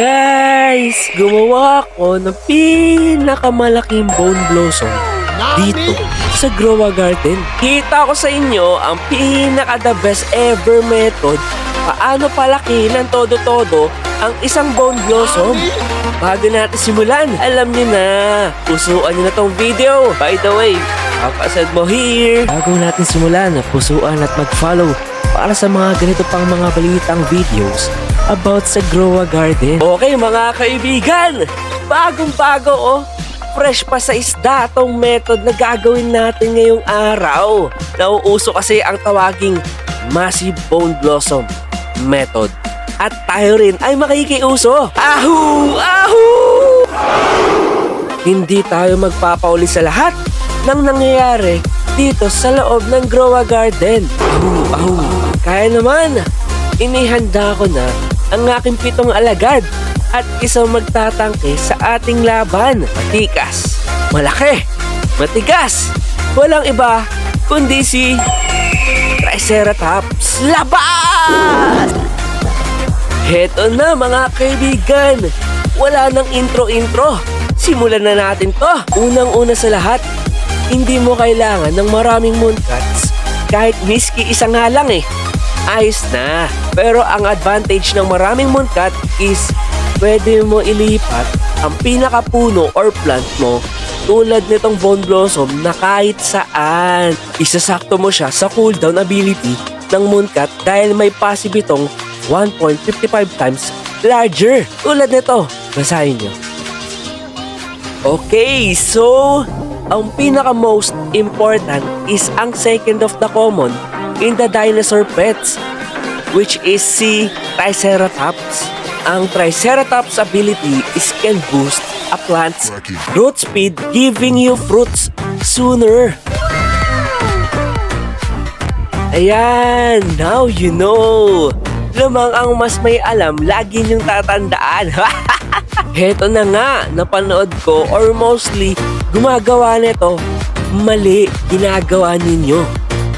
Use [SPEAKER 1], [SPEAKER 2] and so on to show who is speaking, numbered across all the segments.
[SPEAKER 1] Guys, gumawa ko ng pinakamalaking bone blossom dito sa Grow a Garden. Kita ko sa inyo ang pinaka the best ever method paano palaki ng todo-todo ang isang bone blossom. Bago natin simulan, alam niyo na, pusuan niyo na tong video. By the way, Papa mo here. Bago natin simulan, pusuan at mag-follow para sa mga ganito pang mga balitang videos about sa Grow a Garden. Okay mga kaibigan, bagong-bago fresh pa sa isda tong method na gagawin natin ngayong araw. Nauuso kasi ang tawaging massive bone blossom method. At tayo rin ay makikiuso. Ahoo! Ahoo! Hindi tayo magpapauli sa lahat ng nangyayari dito sa loob ng Grow a Garden. Ahoo! Ahoo! Kaya naman, inihanda ko na ang aking 7 alagad at isang magtatangke sa ating laban. Matikas, malaki, matigas, walang iba kundi si Triceratops. Labas! Heto na mga kaibigan, wala nang intro-intro. Simulan na natin to. Unang-una sa lahat, hindi mo kailangan ng maraming mooncuts kahit miski isa nga lang ayos na. Pero ang advantage ng maraming mooncut is pwede mo ilipat ang pinakapuno or plant mo tulad nitong bone blossom na kahit saan. Isasakto mo siya sa cooldown ability ng mooncut dahil may passive itong 1.55 times larger. Tulad nito, basahin nyo. Okay, so ang pinaka most important is ang second of the common in the dinosaur pets, which is si Triceratops. Ang Triceratops ability is can boost a plant's growth speed, giving you fruits sooner. Ayan, now you know. Lamang ang mas may alam, lagi niyong tatandaan. Heto na nga, napanood ko or mostly gumagawa nito. Mali ginagawa ninyo.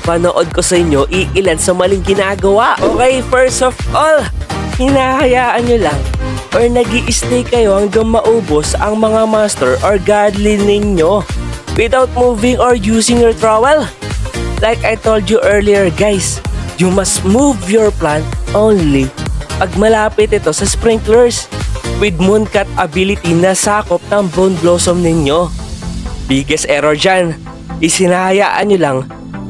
[SPEAKER 1] Panood ko sa inyo iilan sa maling ginagawa. Okay, first of all, hinahayaan nyo lang or nag-i-stay kayo hanggang maubos ang mga master or godly ninyo without moving or using your trowel. Like I told you earlier guys, you must move your plant only pag malapit ito sa sprinklers with mooncut ability na sakop ng bone blossom ninyo. Biggest error dyan, isinahayaan nyo lang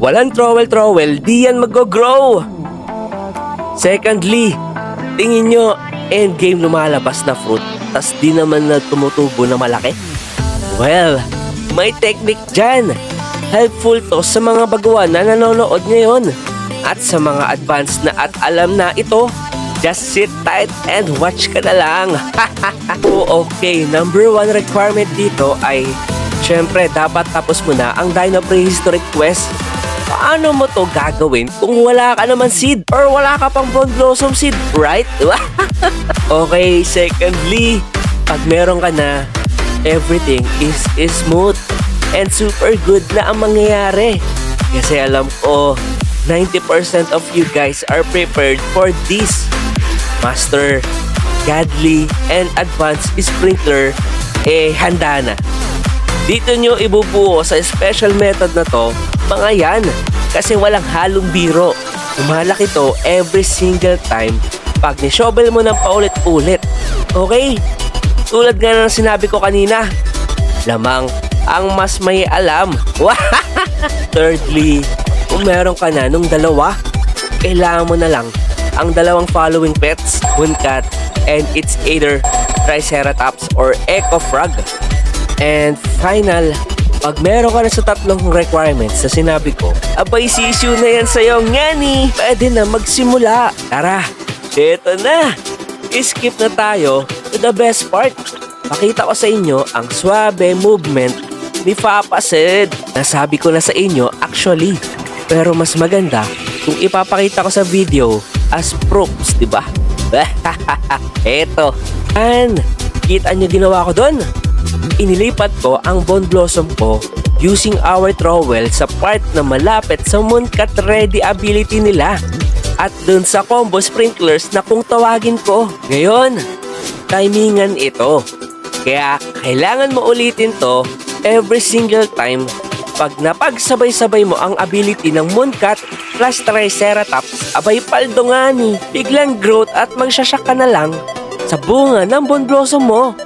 [SPEAKER 1] walang trowel, di yan mag-grow. Secondly, tingin nyo, endgame lumalabas na fruit, tas di naman na tumutubo na malaki. Well, may technique dyan. Helpful to sa mga baguhan na nanonood ngayon. At sa mga advanced na at alam na ito, just sit tight and watch ka na lang. Okay, number 1 requirement dito ay syempre dapat tapos mo na ang Dino Prehistoric Quest. Paano mo to gagawin kung wala ka naman seed or wala ka pang bone blossom seed, right? Okay, secondly, pag meron ka na, everything is smooth and super good na ang mangyayari. Kasi alam ko, 90% of you guys are prepared for this. Master, godly, and advanced sprinkler, handa na. Dito nyo ibubuo sa special method na to, mga yan, kasi walang halong biro. Umalaki to every single time pag ni-shovel mo ng paulit-ulit. Okay? Tulad nga ng sinabi ko kanina, lamang ang mas may alam. Thirdly, kung meron ka na nung dalawa, kailangan mo na lang ang dalawang following pets, mooncut, and it's either Triceratops or Echo Frog. And final, pag meron ka na sa 3 requirements na sinabi ko, abay sisiw na yan sa'yo, ngani! Pwede na magsimula. Tara, eto na! Skip na tayo to the best part. Pakita ko sa inyo ang swabe movement ni Papa Sid. Nasabi ko na sa inyo actually, pero mas maganda kung ipapakita ko sa video as proofs, diba? Eto. And, kita nyo ginawa ko doon? Inilipat ko ang bone blossom ko using our trowel sa part na malapit sa mooncut ready ability nila at dun sa combo sprinklers na kung tawagin ko. Ngayon, timingan ito. Kaya kailangan mo ulitin to every single time pag napagsabay-sabay mo ang ability ng Mooncat plus Triceratops, abay paldo nga ni, biglang growth at magsasyak ka na lang sa bunga ng Bone Blossom mo.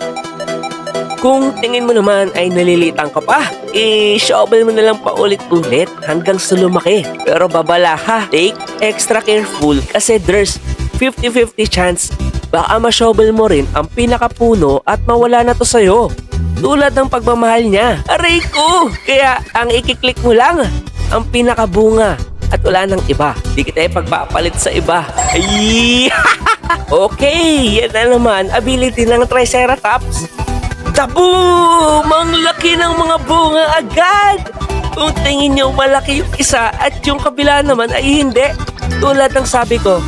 [SPEAKER 1] Kung tingin mo naman ay nalilitang ka pa, i-shovel mo na lang paulit-ulit hanggang sa lumaki. Pero babala ha, take extra careful kasi there's 50-50 chance baka ma-shovel mo rin ang pinakapuno at mawala na to sa'yo. Tulad ng pagmamahal niya. Aray ko! Kaya ang ikiklik mo lang ang pinakabunga at wala nang iba. Di kita ipagpapalit sa iba. Ay! Okay, yan na naman ability ng Triceratops. Taboom! Ang laki ng mga bunga agad! Kung tingin niyo malaki yung isa at yung kabila naman ay hindi. Tulad ng sabi ko,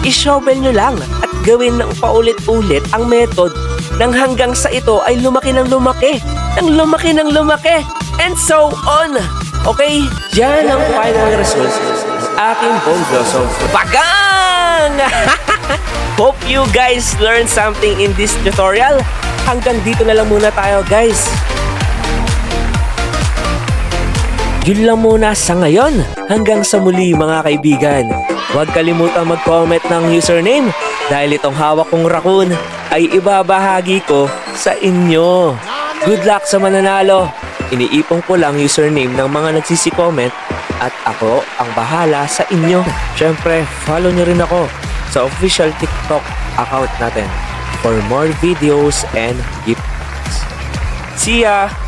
[SPEAKER 1] i-shovel nyo lang at gawin ng paulit-ulit ang method nang hanggang sa ito ay lumaki ng lumaki, ng lumaki, and so on. Okay? Yan ang final results ng aking Bone Blossom. Bagang! Hope you guys learned something in this tutorial. Hanggang dito na lang muna tayo, guys. Yun lang muna sa ngayon. Hanggang sa muli, mga kaibigan. Huwag kalimutan mag-comment ng username dahil itong hawak kong raccoon ay ibabahagi ko sa inyo. Good luck sa mananalo. Iniipon ko lang username ng mga nagsisi-comment at ako ang bahala sa inyo. Siyempre, follow nyo rin ako sa official TikTok account natin for more videos and gifts. See ya!